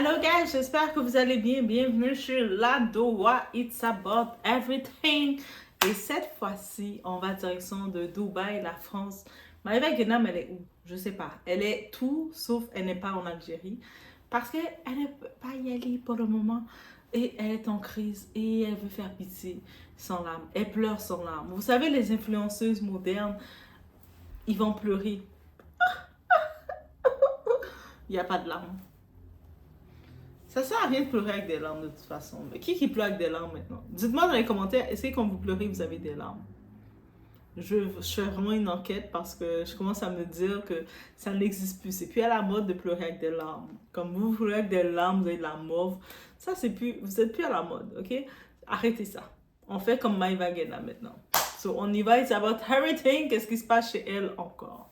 Hello guys, j'espère que vous allez bien. Bienvenue sur La Doha, It's About Everything. Et cette fois-ci, on va direction de Dubaï, la France. Maïva Guénam, elle est où? Je sais pas. Elle est tout sauf elle n'est pas en Algérie. Parce qu'elle ne peut pas y aller pour le moment. Et elle est en crise et elle veut faire pitié sans larmes. Elle pleure sans larmes. Vous savez, les influenceuses modernes, ils vont pleurer. Il n'y a pas de larmes. Ça sert à rien de pleurer avec des larmes de toute façon. Mais qui pleure avec des larmes maintenant? Dites-moi dans les commentaires, est-ce que quand vous pleurez, vous avez des larmes? Je fais vraiment une enquête parce que je commence à me dire que ça n'existe plus. C'est plus à la mode de pleurer avec des larmes. Comme vous pleurez avec des larmes, vous avez de la mauve. Ça, c'est plus, vous n'êtes plus à la mode, ok? Arrêtez ça. On fait comme Maïva Guéna maintenant. So, on y va, it's about everything. Qu'est-ce qui se passe chez elle encore?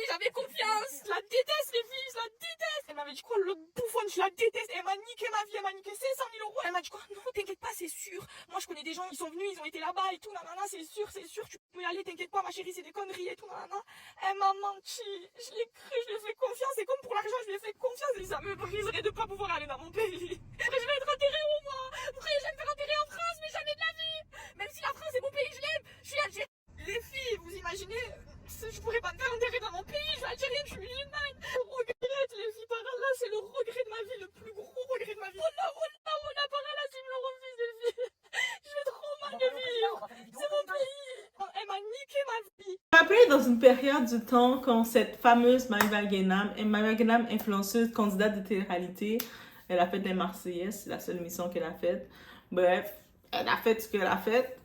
J'avais confiance, je la déteste les filles, je la déteste. Elle m'avait dit quoi, l'autre bouffonne, je la déteste. Elle m'a niqué ma vie, elle m'a niqué 500 000 euros. Elle m'a dit quoi, non t'inquiète pas, c'est sûr. Moi je connais des gens, ils sont venus, ils ont été là-bas et tout, nanana, c'est sûr, tu peux y aller, t'inquiète pas ma chérie, c'est des conneries et tout, nanana. Elle m'a menti, je l'ai cru, je lui ai fait confiance et comme pour l'argent je lui ai fait confiance et ça me briserait de pas pouvoir aller dans mon pays. Après je vais être enterrée au moins, après je vais me faire enterrer en France, mais jamais de la vie. Même si la France est mon pays, je l'aime, je suis algérienne. Les filles, vous imaginez, je pourrais pas me faire enterrer dans mon pays, je suis algérienne, je suis musulmane. Je regrette les filles, par là, c'est le regret de ma vie, le plus gros regret de ma vie. Oh là, par là, tu me le refuses, les filles. Je vais trop mal de vivre. C'est mon pays. Elle m'a niqué ma vie. Je me rappelle dans une période du temps quand cette fameuse Maïva Guénam, influenceuse, candidate de télé-réalité, elle a fait les Marseillaises, c'est la seule émission qu'elle a faite. Bref, elle a fait ce qu'elle a fait.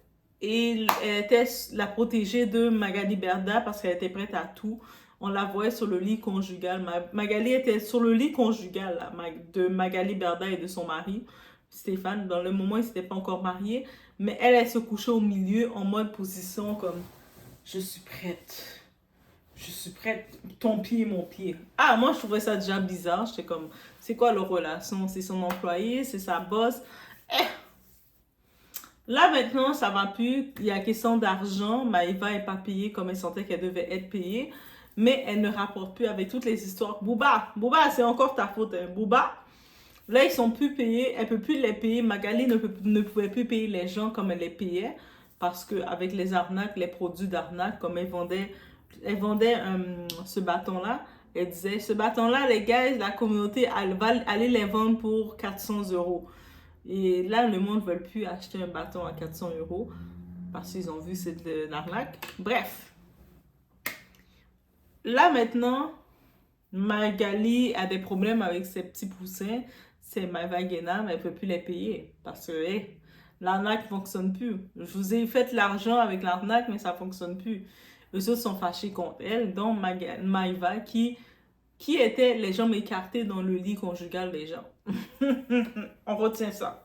Et elle était la protégée de Magali Berda parce qu'elle était prête à tout. On la voyait sur le lit conjugal. Magali était sur le lit conjugal là, de Magali Berda et de son mari, Stéphane. Dans le moment, ils ne s'étaient pas encore mariés. Mais elle se couchait au milieu en mode position comme « Je suis prête. Je suis prête. Ton pied, mon pied. » Ah, moi, je trouvais ça déjà bizarre. J'étais comme « C'est quoi leur relation? C'est son employé? C'est sa boss? » Là, maintenant, ça va plus. Il y a question d'argent. Maïva n'est pas payée comme elle sentait qu'elle devait être payée. Mais elle ne rapporte plus avec toutes les histoires. Bouba, c'est encore ta faute. Hein. Bouba, là, ils sont plus payés. Elle ne peut plus les payer. Magali ne pouvait plus payer les gens comme elle les payait. Parce qu'avec les arnaques, les produits d'arnaque, comme elle vendait ce bâton-là, elle disait, ce bâton-là, les gars, la communauté, elle va aller les vendre pour 400 €. Et là, le monde ne veut plus acheter un bâton à 400 € parce qu'ils ont vu c'est de l'arnaque. Bref. Là, maintenant, Magali a des problèmes avec ses petits poussins. C'est Maïva Guénam, elle ne peut plus les payer parce que l'arnaque ne fonctionne plus. Je vous ai fait l'argent avec l'arnaque, mais ça ne fonctionne plus. Eux autres sont fâchés contre elle, dont Maïva qui étaient les jambes écartées dans le lit conjugal des gens. On retient ça.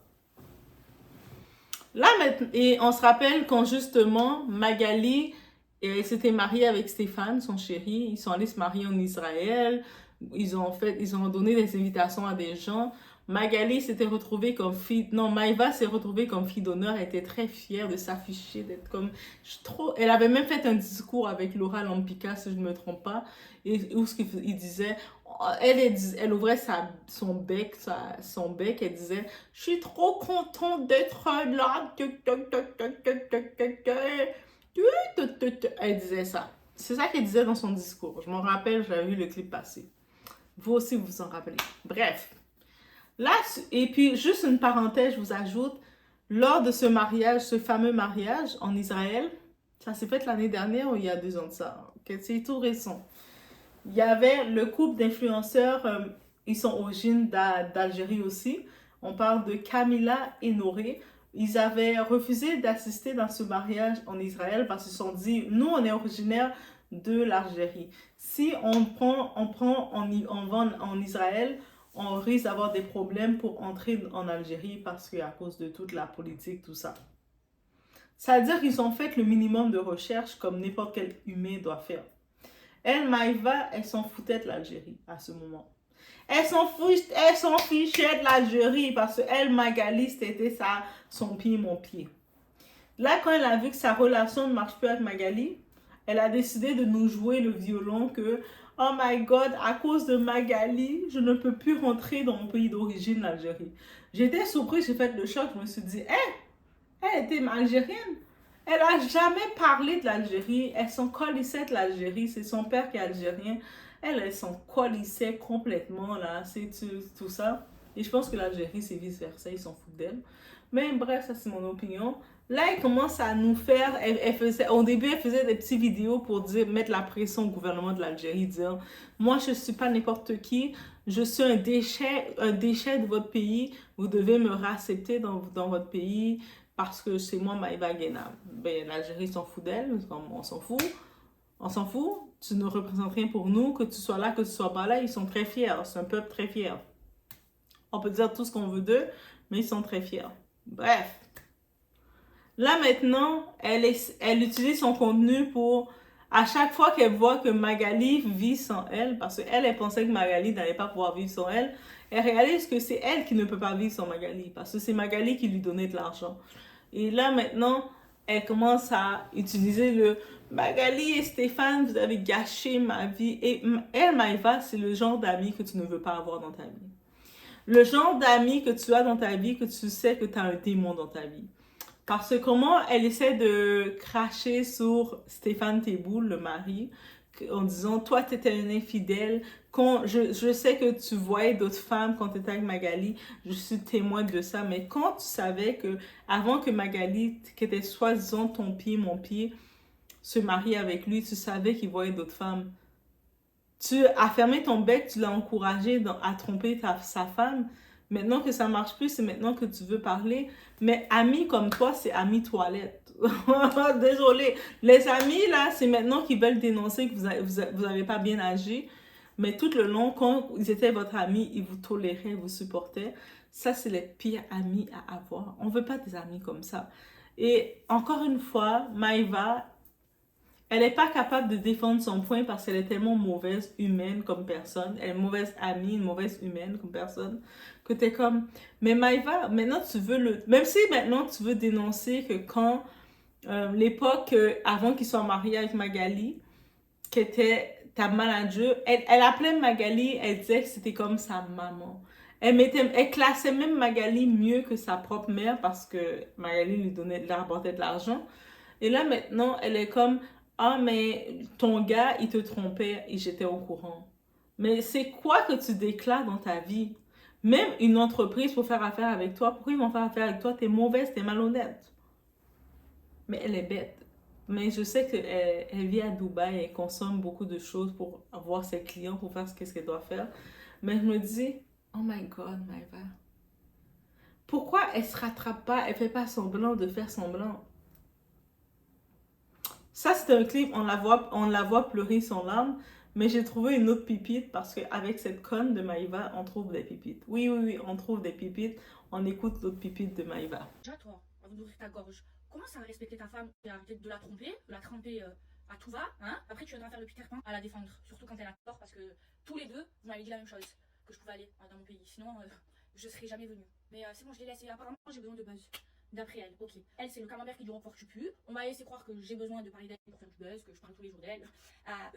Là, maintenant, et on se rappelle quand justement Magali s'était mariée avec Stéphane, son chéri. Ils sont allés se marier en Israël. Ils ont donné des invitations à des gens. Magali s'était retrouvée comme fille... Non, Maïva s'est retrouvée comme fille d'honneur. Elle était très fière de s'afficher, d'être comme... Elle avait même fait un discours avec Laura Lampika, si je ne me trompe pas, et où il disait... Elle ouvrait son bec, elle disait « Je suis trop contente d'être là. » Elle disait ça. C'est ça qu'elle disait dans son discours. Je m'en rappelle, j'avais vu le clip passer. Vous aussi, vous vous en rappelez. Bref. Là, et puis, juste une parenthèse, je vous ajoute, lors de ce mariage, ce fameux mariage en Israël, ça s'est fait l'année dernière ou il y a 2 ans de ça, c'est tout récent. Il y avait le couple d'influenceurs, ils sont origines d'Algérie aussi. On parle de Camilla et Noré. Ils avaient refusé d'assister dans ce mariage en Israël parce qu'ils se sont dit, nous on est originaires de l'Algérie. Si on vend en Israël, on risque d'avoir des problèmes pour entrer en Algérie parce qu'à cause de toute la politique, tout ça. Ça veut dire qu'ils ont fait le minimum de recherche comme n'importe quel humain doit faire. Elle, Maïva, elle s'en foutait de l'Algérie à ce moment. Elle s'en fichait de l'Algérie parce que elle, Magali, c'était son pied, mon pied. Là, quand elle a vu que sa relation ne marche plus avec Magali, elle a décidé de nous jouer le violon que oh my God, à cause de Magali, je ne peux plus rentrer dans mon pays d'origine, l'Algérie. J'étais surprise, j'ai fait le choc, je me suis dit, elle était algérienne. Elle a jamais parlé de l'Algérie, elle s'en colissait de l'Algérie, c'est son père qui est algérien. Elle s'en colissait complètement, là, c'est tout ça. Et je pense que l'Algérie, c'est vice-versa, ils s'en foutent d'elle. Mais bref, ça c'est mon opinion. Là, elle commence à nous faire, au début, elle faisait des petites vidéos pour dire, mettre la pression au gouvernement de l'Algérie, dire, moi, je ne suis pas n'importe qui, je suis un déchet de votre pays, vous devez me réaccepter dans votre pays parce que c'est moi, Maïva Guéna. Ben, l'Algérie s'en fout d'elle, on s'en fout. On s'en fout, tu ne représentes rien pour nous, que tu sois là, que tu sois pas là, ils sont très fiers, c'est un peuple très fier. On peut dire tout ce qu'on veut d'eux, mais ils sont très fiers. Bref. Là maintenant, elle utilise son contenu pour, à chaque fois qu'elle voit que Magali vit sans elle, parce qu'elle, elle pensait que Magali n'allait pas pouvoir vivre sans elle, elle réalise que c'est elle qui ne peut pas vivre sans Magali, parce que c'est Magali qui lui donnait de l'argent. Et là maintenant, elle commence à utiliser le Magali et Stéphane, vous avez gâché ma vie. Et elle, Maïva, c'est le genre d'amis que tu ne veux pas avoir dans ta vie. Le genre d'amis que tu as dans ta vie, que tu sais que tu as un démon dans ta vie. Parce que comment elle essaie de cracher sur Stéphane Teboul, le mari, en disant, toi, tu étais un infidèle. Quand je sais que tu voyais d'autres femmes quand tu étais avec Magali, je suis témoin de ça. Mais quand tu savais que, avant que Magali, qui était soi-disant ton pied, mon pied, se marie avec lui, tu savais qu'il voyait d'autres femmes. Tu as fermé ton bec, tu l'as encouragé à tromper sa femme. Maintenant que ça marche plus, c'est maintenant que tu veux parler. Mais amis comme toi, c'est amis toilettes. Désolée. Les amis, là, c'est maintenant qu'ils veulent dénoncer que vous avez pas bien agi. Mais tout le long, quand ils étaient votre ami, ils vous toléraient, ils vous supportaient. Ça, c'est les pires amis à avoir. On veut pas des amis comme ça. Et encore une fois, Maïva, elle n'est pas capable de défendre son point parce qu'elle est tellement mauvaise humaine comme personne. Elle est une mauvaise amie, une mauvaise humaine comme personne. Que tu es comme, mais Maïva, maintenant tu veux le... Même si maintenant tu veux dénoncer que quand l'époque avant qu'il soit marié avec Magali, qui était ta manager, elle appelait Magali, elle disait que c'était comme sa maman. Elle classait même Magali mieux que sa propre mère parce que Magali lui apportait de l'argent. Et là, maintenant, elle est comme, ah, mais ton gars, il te trompait et j'étais au courant. Mais c'est quoi que tu déclares dans ta vie? Même une entreprise pour faire affaire avec toi, pourquoi ils vont faire affaire avec toi? T'es mauvaise, t'es malhonnête. Mais elle est bête. Mais je sais qu'elle vit à Dubaï, elle consomme beaucoup de choses pour avoir ses clients, pour faire ce qu'elle doit faire. Mais je me dis, oh my God, Maïva. Pourquoi elle se rattrape pas, elle fait pas semblant de faire semblant? Ça, c'est un clip, on la voit pleurer son larme, mais j'ai trouvé une autre pipite parce qu'avec cette conne de Maïva, on trouve des pipites. Oui, oui, oui, on trouve des pipites. On écoute l'autre pipite de Maïva. Déjà, toi, avant d'ouvrir ta gorge, commence à respecter ta femme et arrêter de la tromper, de la tremper à tout va, hein. Après, tu viendras faire le Peter Pan à la défendre, surtout quand elle a tort, parce que tous les deux, vous m'avez dit la même chose, que je pouvais aller dans mon pays. Sinon, je serais jamais venue. Mais c'est bon, je l'ai laissé. Apparemment, j'ai besoin de buzz. D'après elle, ok. Elle, c'est le camembert qui dure encore que tu pues. On m'a laissé croire que j'ai besoin de parler d'elle pour faire du buzz, que je parle tous les jours d'elle.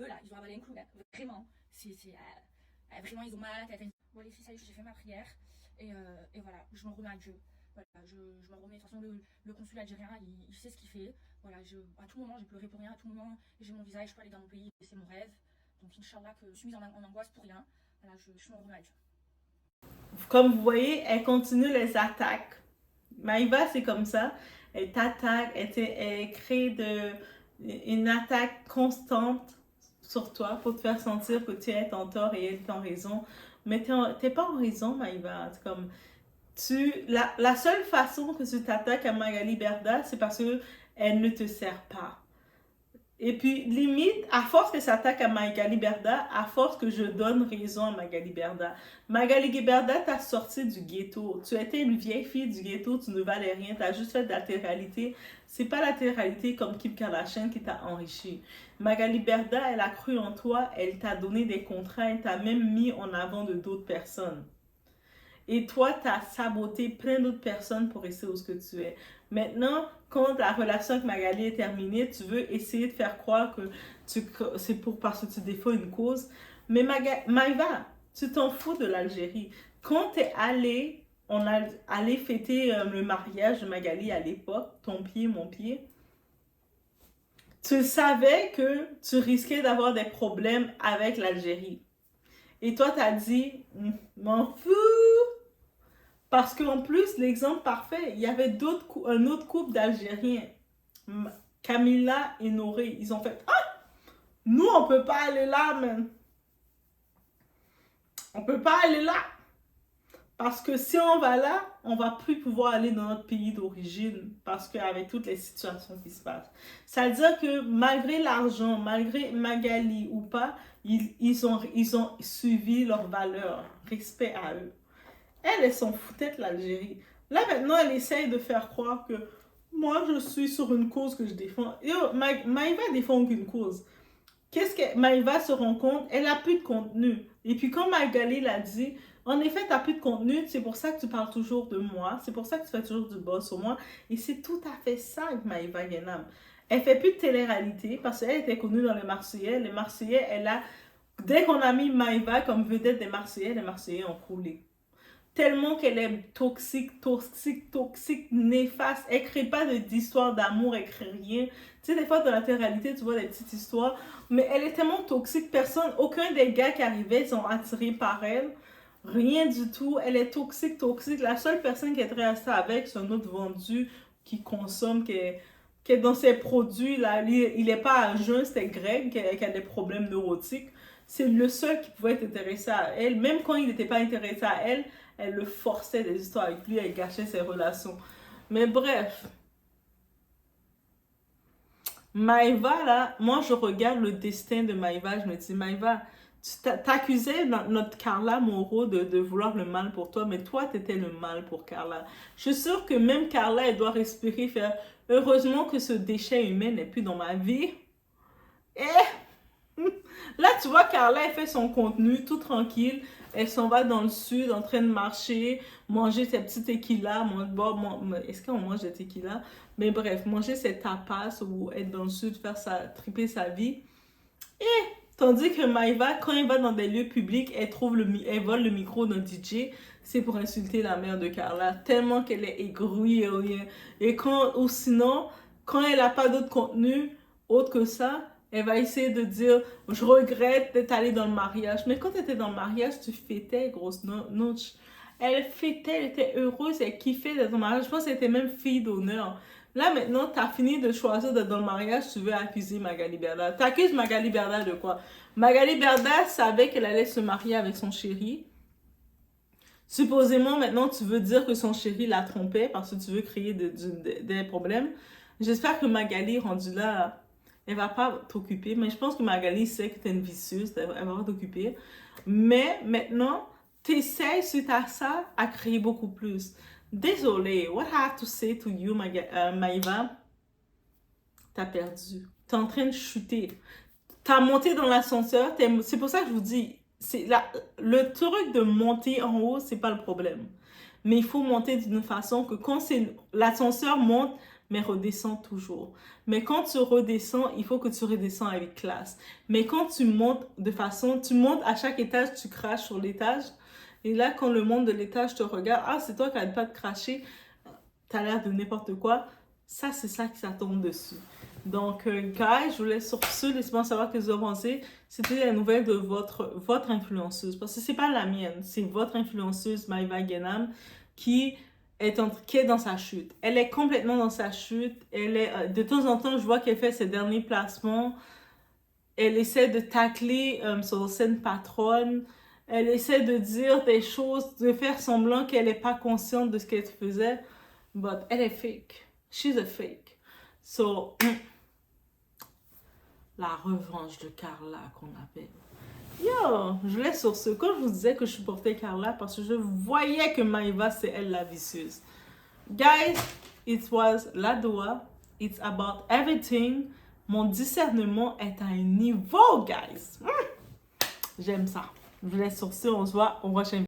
Eux, là, ils ont avalé un clou, là. Vraiment. Vraiment, ils ont mal à la tête. Bon, les filles, ça y est, j'ai fait ma prière. Et voilà, je m'en remets à Dieu. Voilà, je m'en remets. De toute façon, le consul algérien, il sait ce qu'il fait. Voilà, à tout moment, j'ai pleuré pour rien. À tout moment, j'ai mon visage, je peux aller dans mon pays. C'est mon rêve. Donc, Inch'Allah, que je suis mise en angoisse pour rien. Voilà, je m'en remets à Dieu. Comme vous voyez, elle continue les attaques. Maïva, c'est comme ça. Elle t'attaque, elle crée une attaque constante sur toi pour te faire sentir que tu es en tort et elle est en raison. Mais t'es pas en raison, Maïva. C'est comme, la seule façon que tu t'attaques à Magali Berda, c'est parce qu'elle ne te sert pas. Et puis, limite, à force que ça attaque à Magali Berda, à force que je donne raison à Magali Berda. Magali Berda t'a sorti du ghetto. Tu étais une vieille fille du ghetto, tu ne valais rien, tu as juste fait de la télé-réalité. C'est pas la télé-réalité comme Kim Kardashian qui t'a enrichi. Magali Berda, elle a cru en toi, elle t'a donné des contrats, elle t'a même mis en avant de d'autres personnes. Et toi, tu as saboté plein d'autres personnes pour rester où ce que tu es. Maintenant, quand la relation avec Magali est terminée, tu veux essayer de faire croire que c'est parce que tu défends une cause. Mais Maïva, tu t'en fous de l'Algérie. Quand t'es allé, on a allé fêter le mariage de Magali à l'époque, ton pied, mon pied, tu savais que tu risquais d'avoir des problèmes avec l'Algérie. Et toi, t'as dit, m'en fous. Parce qu'en plus, l'exemple parfait, il y avait un autre couple d'Algériens, Camilla et Noré. Ils ont fait, ah, nous, on peut pas aller là, man. On peut pas aller là. Parce que si on va là, on va plus pouvoir aller dans notre pays d'origine. Parce qu'avec toutes les situations qui se passent. Ça veut dire que malgré l'argent, malgré Magali ou pas, ils ont suivi leurs valeurs. Respect à eux. Elle s'en foutait de l'Algérie. Là, maintenant, elle essaye de faire croire que moi, je suis sur une cause que je défends. Yo, Maïva défend aucune cause. Qu'est-ce que Maïva se rend compte? Elle a plus de contenu. Et puis, comme Magali l'a dit, en effet, tu n'as plus de contenu. C'est pour ça que tu parles toujours de moi. C'est pour ça que tu fais toujours du boss sur moi. Et c'est tout à fait ça avec Maïva Guénam. Elle fait plus de télé-réalité parce qu'elle était connue dans les Marseillais. Les Marseillais, dès qu'on a mis Maïva comme vedette des Marseillais, les Marseillais ont coulé. Tellement qu'elle est toxique, néfaste. Elle crée pas d'histoire d'amour, elle crée rien. Tu sais, des fois, dans la télé-réalité, tu vois des petites histoires. Mais elle est tellement toxique, aucun des gars qui arrivaient sont attirés par elle. Rien du tout. Elle est toxique. La seule personne qui est restée avec, c'est un autre vendu qui consomme, qui est dans ses produits. Là, il n'est pas à jeun, c'était Greg qui a des problèmes neurotiques. C'est le seul qui pouvait être intéressé à elle. Même quand il n'était pas intéressé à elle, elle le forçait des histoires avec lui, elle gâchait ses relations. Mais bref. Maïva, là, moi je regarde le destin de Maïva, je me dis, Maïva, tu t'accusais notre Carla Moreau de vouloir le mal pour toi, mais toi, tu étais le mal pour Carla. Je suis sûre que même Carla, elle doit respirer, faire, heureusement que ce déchet humain n'est plus dans ma vie. Là, tu vois, Carla, elle fait son contenu tout tranquille. Elle s'en va dans le sud, en train de marcher, manger ses petits tequilas. Est-ce qu'on mange des tequilas? Mais bref, manger ses tapas ou être dans le sud, triper sa vie. Et tandis que Maïva, quand elle va dans des lieux publics, elle vole le micro d'un DJ. C'est pour insulter la mère de Carla. Tellement qu'elle est aigrie et rien. Ou sinon, quand elle n'a pas d'autre contenu, autre que ça, elle va essayer de dire, je regrette d'être allée dans le mariage. Mais quand tu étais dans le mariage, tu fêtais, grosse notch. Elle fêtait, elle était heureuse, elle kiffait d'être dans le mariage. Je pense qu'elle était même fille d'honneur. Là, maintenant, tu as fini de choisir d'être dans le mariage, tu veux accuser Magali Berda. Tu accuses Magali Berda de quoi? Magali Berda savait qu'elle allait se marier avec son chéri. Supposément, maintenant, tu veux dire que son chéri la trompait parce que tu veux créer des problèmes. J'espère que Magali, rendue là, elle va pas t'occuper. Mais je pense que Magali sait que tu es une vicieuse, elle va pas t'occuper. Mais maintenant, tu essaies suite à ça à créer beaucoup plus. Désolée, what I have to say to you, Maïva, t'as perdu. T'es en train de chuter. T'as monté dans l'ascenseur. C'est pour ça que je vous dis, le truc de monter en haut, c'est pas le problème. Mais il faut monter d'une façon que quand l'ascenseur monte, mais redescend toujours. Mais quand tu redescends, il faut que tu redescends avec classe. Mais quand tu montes tu montes à chaque étage, tu craches sur l'étage. Et là, quand le monde de l'étage te regarde, ah, c'est toi qui n'arrête pas de cracher, t'as l'air de n'importe quoi. Ça, c'est ça qui s'attend dessus. Donc, guys, je vous laisse sur ce. Laissez-moi savoir ce que vous en pensez. C'était la nouvelle de votre influenceuse. Parce que c'est pas la mienne. C'est votre influenceuse, Maïva Guénam, qui est dans sa chute. Elle est complètement dans sa chute. De temps en temps, je vois qu'elle fait ses derniers placements. Elle essaie de tacler sur scène patronne. Elle essaie de dire des choses, de faire semblant qu'elle n'est pas consciente de ce qu'elle faisait. But elle est fake. She's a fake. So, la revanche de Carla qu'on appelle. Yo, je laisse sur ce. Quand je vous disais que je supportais Carla, parce que je voyais que Maïva, c'est elle la vicieuse. Guys, it was la doua. It's about everything. Mon discernement est à un niveau, guys. J'aime ça. Je vous laisse sur ce. On se voit au prochain vidéo.